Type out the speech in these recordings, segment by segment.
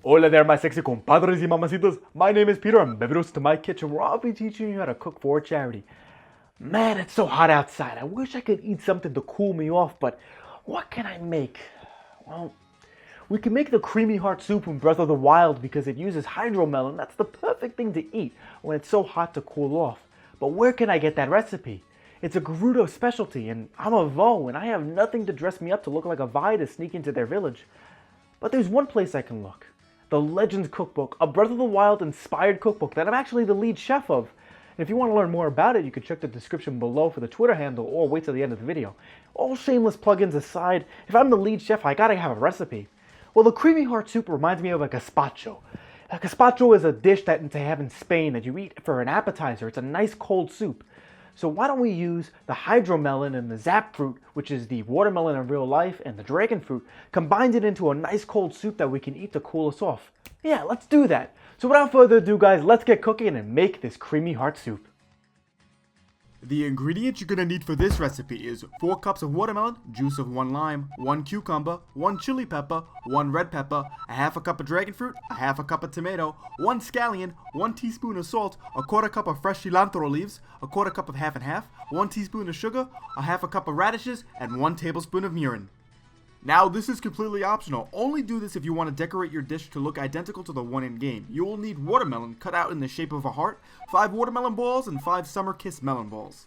Hola there, my sexy compadres y mamacitas. My name is Peter, and bienvenidos to my kitchen, where I'll be teaching you how to cook for charity. Man, it's so hot outside. I wish I could eat something to cool me off, but what can I make? Well, we can make the creamy heart soup from Breath of the Wild because it uses hydromelon. That's the perfect thing to eat when it's so hot to cool off. But where can I get that recipe? It's a Gerudo specialty, and I'm a Vo, and I have nothing to dress me up to look like a Vi to sneak into their village. But there's one place I can look. The Legends Cookbook, a Breath of the Wild inspired cookbook that I'm actually the lead chef of. And if you want to learn more about it, you can check the description below for the Twitter handle or wait till the end of the video. All shameless plugins aside, if I'm the lead chef, I gotta have a recipe. Well, the creamy heart soup reminds me of a gazpacho. A gazpacho is a dish that they have in Spain that you eat for an appetizer. It's a nice cold soup. So why don't we use the hydromelon and the zap fruit, which is the watermelon in real life, and the dragon fruit, combine it into a nice cold soup that we can eat to cool us off. Yeah, let's do that. So without further ado, guys, let's get cooking and make this creamy heart soup. The ingredients you're going to need for this recipe is 4 cups of watermelon, juice of 1 lime, 1 cucumber, 1 chili pepper, 1 red pepper, a half a cup of dragon fruit, a half a cup of tomato, 1 scallion, 1 teaspoon of salt, a quarter cup of fresh cilantro leaves, a quarter cup of half and half, 1 teaspoon of sugar, a half a cup of radishes, and 1 tablespoon of mirin. Now, this is completely optional. Only do this if you want to decorate your dish to look identical to the one in game. You will need watermelon cut out in the shape of a heart, 5 watermelon balls, and 5 Summer Kiss melon balls.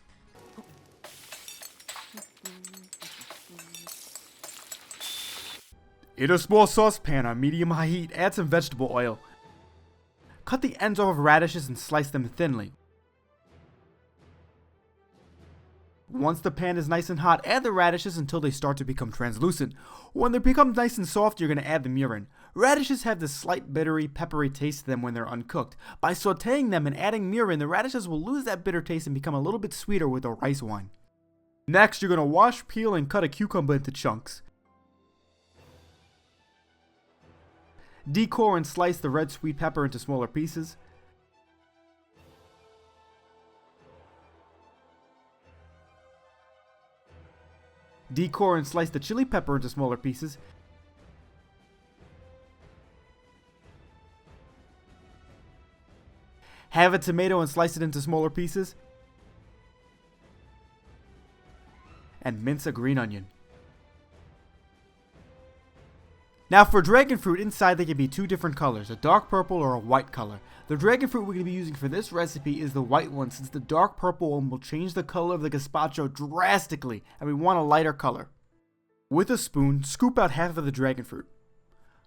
In a small saucepan on medium-high heat, add some vegetable oil. Cut the ends off of radishes and slice them thinly. Once the pan is nice and hot, add the radishes until they start to become translucent. When they become nice and soft, you're going to add the mirin. Radishes have this slight bittery, peppery taste to them when they're uncooked. By sauteing them and adding mirin, the radishes will lose that bitter taste and become a little bit sweeter with the rice wine. Next, you're going to wash, peel, and cut a cucumber into chunks. Decore and slice the red sweet pepper into smaller pieces. Decore and slice the chili pepper into smaller pieces. Have a tomato and slice it into smaller pieces. And mince a green onion. Now for dragon fruit, inside they can be 2 different colors, a dark purple or a white color. The dragon fruit we're going to be using for this recipe is the white one, since the dark purple one will change the color of the gazpacho drastically, and we want a lighter color. With a spoon, scoop out half of the dragon fruit.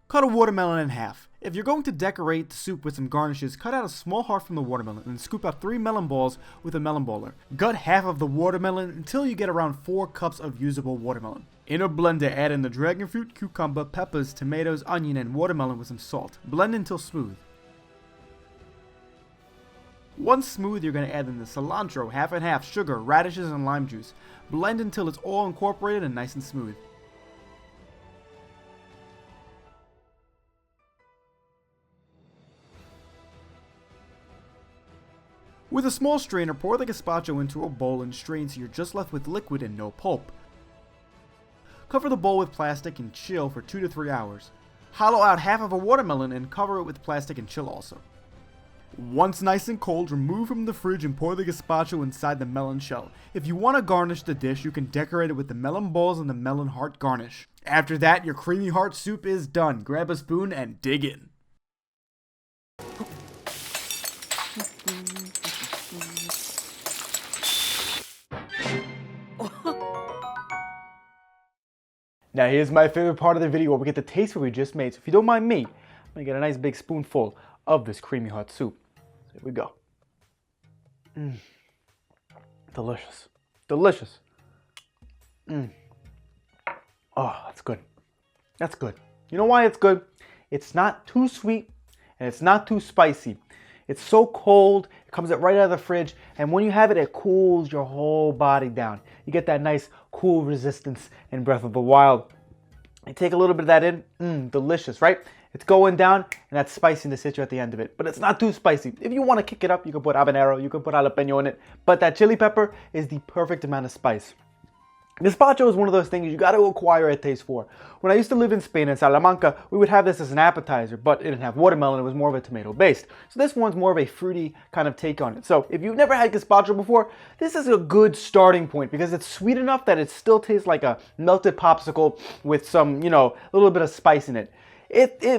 Cut a watermelon in half. If you're going to decorate the soup with some garnishes, cut out a small heart from the watermelon and scoop out 3 melon balls with a melon baller. Gut half of the watermelon until you get around 4 cups of usable watermelon. In a blender, add in the dragon fruit, cucumber, peppers, tomatoes, onion, and watermelon with some salt. Blend until smooth. Once smooth, you're going to add in the cilantro, half and half, sugar, radishes, and lime juice. Blend until it's all incorporated and nice and smooth. With a small strainer, pour the gazpacho into a bowl and strain so you're just left with liquid and no pulp. Cover the bowl with plastic and chill for 2 to 3 hours. Hollow out half of a watermelon and cover it with plastic and chill also. Once nice and cold, remove from the fridge and pour the gazpacho inside the melon shell. If you want to garnish the dish, you can decorate it with the melon balls and the melon heart garnish. After that, your creamy heart soup is done. Grab a spoon and dig in. Now here's my favorite part of the video where we get the taste what we just made. So if you don't mind me, I'm going to get a nice big spoonful of this creamy heart soup. So here we go. Delicious. Delicious. Oh, that's good. That's good. You know why it's good? It's not too sweet and it's not too spicy. It's so cold, it comes right out of the fridge, and when you have it, it cools your whole body down. You get that nice cool resistance in Breath of the Wild. You take a little bit of that in, delicious, right? It's going down, and that spiciness hits you at the end of it. But it's not too spicy. If you want to kick it up, you can put habanero, you can put jalapeno in it. But that chili pepper is the perfect amount of spice. Gazpacho is one of those things you got to acquire a taste for. When I used to live in Spain, in Salamanca, we would have this as an appetizer, but it didn't have watermelon, it was more of a tomato based. So this one's more of a fruity kind of take on it. So if you've never had gazpacho before, this is a good starting point because it's sweet enough that it still tastes like a melted popsicle with some, a little bit of spice in it.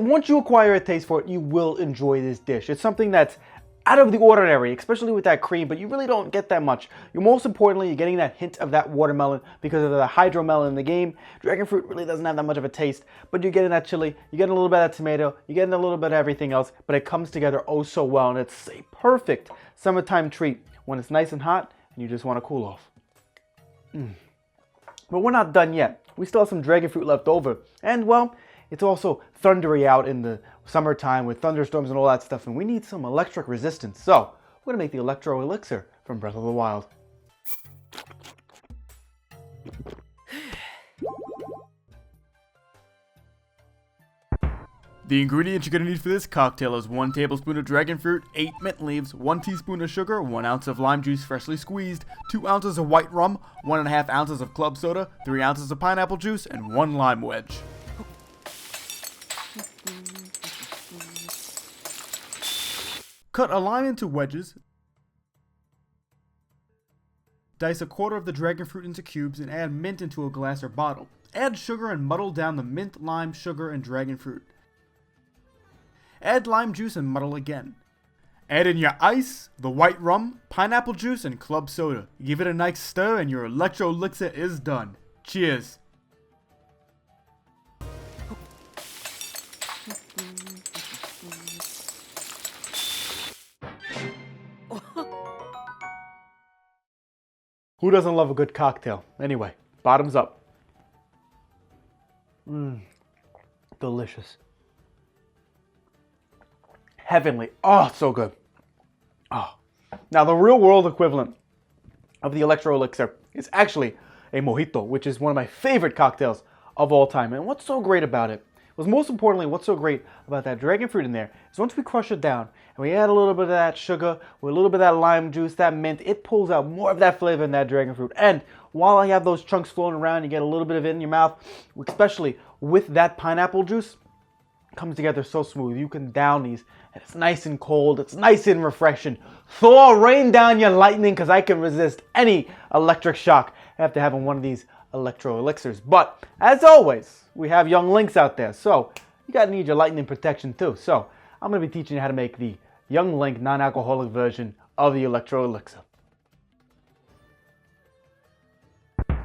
Once you acquire a taste for it, you will enjoy this dish. It's something that's out of the ordinary, especially with that cream, but you really don't get that much. Most importantly, you're getting that hint of that watermelon because of the Hydromelon in the game. Dragon fruit really doesn't have that much of a taste, but you're getting that chili, you're getting a little bit of that tomato, you're getting a little bit of everything else, but it comes together oh so well, and it's a perfect summertime treat when it's nice and hot and you just want to cool off. But we're not done yet. We still have some dragon fruit left over, and well, it's also thundery out in the summertime with thunderstorms and all that stuff, and we need some electric resistance. So we're going to make the Electro Elixir from Breath of the Wild. The ingredients you're going to need for this cocktail is 1 tablespoon of dragon fruit, 8 mint leaves, 1 teaspoon of sugar, 1 ounce of lime juice freshly squeezed, 2 ounces of white rum, 1.5 ounces of club soda, 3 ounces of pineapple juice, and 1 lime wedge. Cut a lime into wedges. Dice a quarter of the dragon fruit into cubes and add mint into a glass or bottle. Add sugar and muddle down the mint, lime, sugar, and dragon fruit. Add lime juice and muddle again. Add in your ice, the white rum, pineapple juice, and club soda. Give it a nice stir and your Electro Elixir is done. Cheers! Who doesn't love a good cocktail? Anyway, bottoms up. Delicious. Heavenly. Oh, so good. Oh. Now, the real world equivalent of the Electro Elixir is actually a mojito, which is one of my favorite cocktails of all time. And what's so great about it was, most importantly, what's so great about that dragon fruit in there is once we crush it down and we add a little bit of that sugar with a little bit of that lime juice, that mint, it pulls out more of that flavor in that dragon fruit. And while I have those chunks floating around, you get a little bit of it in your mouth, especially with that pineapple juice. It comes together so smooth. You can down these and it's nice and cold. It's nice and refreshing. Thor, rain down your lightning because I can resist any electric shock after having one of these Electro Elixirs. But as always, we have young links out there, so you gotta need your lightning protection too. So I'm gonna be teaching you how to make the Young Link non-alcoholic version of the Electro Elixir.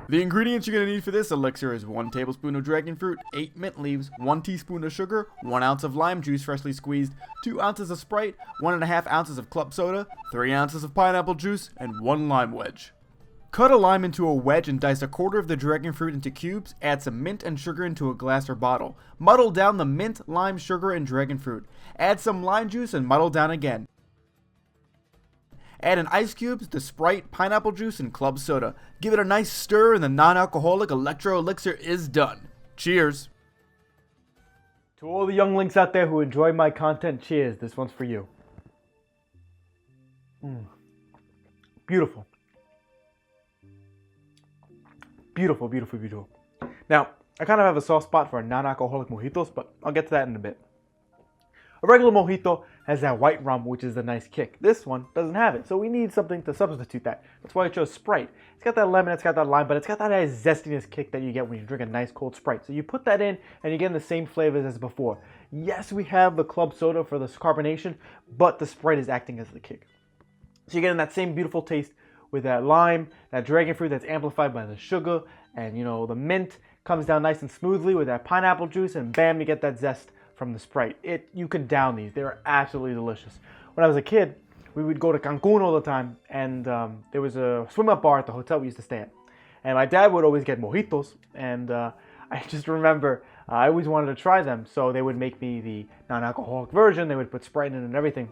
The ingredients you're going to need for this elixir is 1 tablespoon of dragon fruit, 8 mint leaves, 1 teaspoon of sugar, 1 ounce of lime juice freshly squeezed, 2 ounces of Sprite, 1.5 ounces of club soda, 3 ounces of pineapple juice, and 1 lime wedge. Cut a lime into a wedge and dice a quarter of the dragon fruit into cubes. Add some mint and sugar into a glass or bottle. Muddle down the mint, lime, sugar, and dragon fruit. Add some lime juice and muddle down again. Add in ice cubes, the Sprite, pineapple juice, and club soda. Give it a nice stir and the non-alcoholic Electro Elixir is done. Cheers! To all the young links out there who enjoy my content, cheers. This one's for you. Beautiful. Beautiful, beautiful, beautiful. Now, I kind of have a soft spot for non-alcoholic mojitos, but I'll get to that in a bit. A regular mojito has that white rum, which is a nice kick. This one doesn't have it, so we need something to substitute that. That's why I chose Sprite. It's got that lemon, it's got that lime, but it's got that nice zestiness kick that you get when you drink a nice cold Sprite. So you put that in, and you're getting the same flavors as before. Yes, we have the club soda for the carbonation, but the Sprite is acting as the kick. So you're getting that same beautiful taste with that lime, that dragon fruit that's amplified by the sugar, and the mint comes down nice and smoothly with that pineapple juice, and bam, you get that zest from the Sprite. You can down these. They're absolutely delicious. When I was a kid, we would go to Cancun all the time, and there was a swim-up bar at the hotel we used to stay at. And my dad would always get mojitos, and I just remember I always wanted to try them, so they would make me the non-alcoholic version. They would put Sprite in it and everything,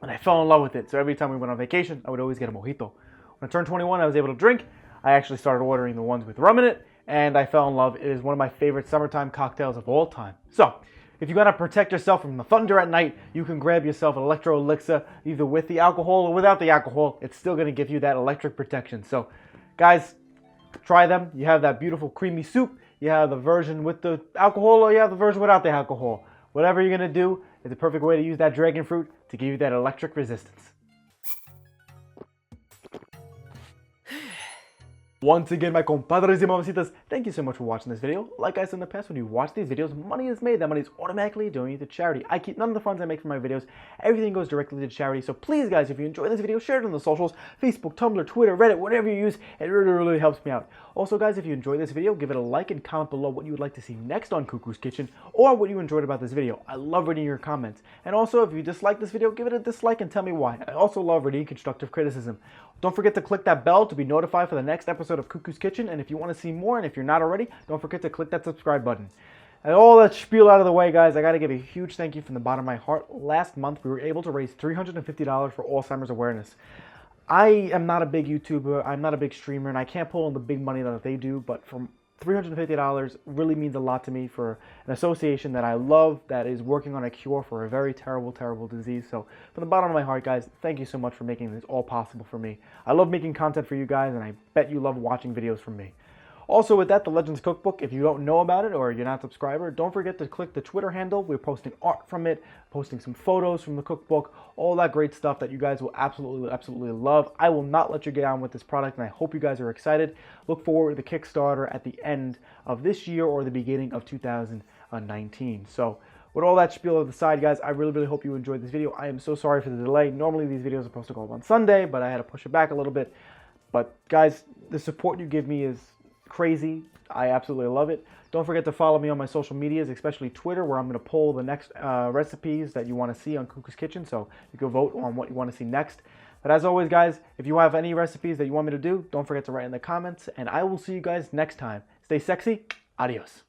and I fell in love with it. So every time we went on vacation, I would always get a mojito. When I turned 21, I was able to drink. I actually started ordering the ones with rum in it, and I fell in love. It is one of my favorite summertime cocktails of all time. So, if you gotta protect yourself from the thunder at night, you can grab yourself an Electro Elixir, either with the alcohol or without the alcohol. It's still gonna give you that electric protection. So, guys, try them. You have that beautiful creamy soup. You have the version with the alcohol, or you have the version without the alcohol. Whatever you're going to do is the perfect way to use that dragon fruit to give you that electric resistance. Once again, my compadres y mamacitas, thank you so much for watching this video. Like I said in the past, when you watch these videos, money is made. That money is automatically donated to charity. I keep none of the funds I make from my videos. Everything goes directly to charity. So please, guys, if you enjoyed this video, share it on the socials, Facebook, Tumblr, Twitter, Reddit, whatever you use. It really, really helps me out. Also, guys, if you enjoyed this video, give it a like and comment below what you would like to see next on Cuckoo's Kitchen, or what you enjoyed about this video. I love reading your comments. And also, if you dislike this video, give it a dislike and tell me why. I also love reading constructive criticism. Don't forget to click that bell to be notified for the next episode of Cuckoo's Kitchen. And if you want to see more, and if you're not already, don't forget to click that subscribe button. And all that spiel out of the way, guys, I got to give a huge thank you from the bottom of my heart. Last month, we were able to raise $350 for Alzheimer's awareness. I am not a big YouTuber, I'm not a big streamer, and I can't pull in the big money that they do, but from $350 really means a lot to me for an association that I love that is working on a cure for a very terrible, terrible disease. So from the bottom of my heart, guys, thank you so much for making this all possible for me. I love making content for you guys, and I bet you love watching videos from me. Also with that, the Legends Cookbook, if you don't know about it or you're not a subscriber, don't forget to click the Twitter handle. We're posting art from it, posting some photos from the cookbook, all that great stuff that you guys will absolutely, absolutely love. I will not let you get on with this product, and I hope you guys are excited. Look forward to the Kickstarter at the end of this year or the beginning of 2019. So with all that spiel to the side, guys, I really, really hope you enjoyed this video. I am so sorry for the delay. Normally these videos are supposed to go up on Sunday, but I had to push it back a little bit. But guys, the support you give me is crazy. I absolutely love it. Don't forget to follow me on my social medias, especially Twitter, where I'm going to poll the next recipes that you want to see on Cuckoo's Kitchen, so you can vote on what you want to see next. But as always, guys, if you have any recipes that you want me to do, don't forget to write in the comments, and I will see you guys next time. Stay sexy. Adios.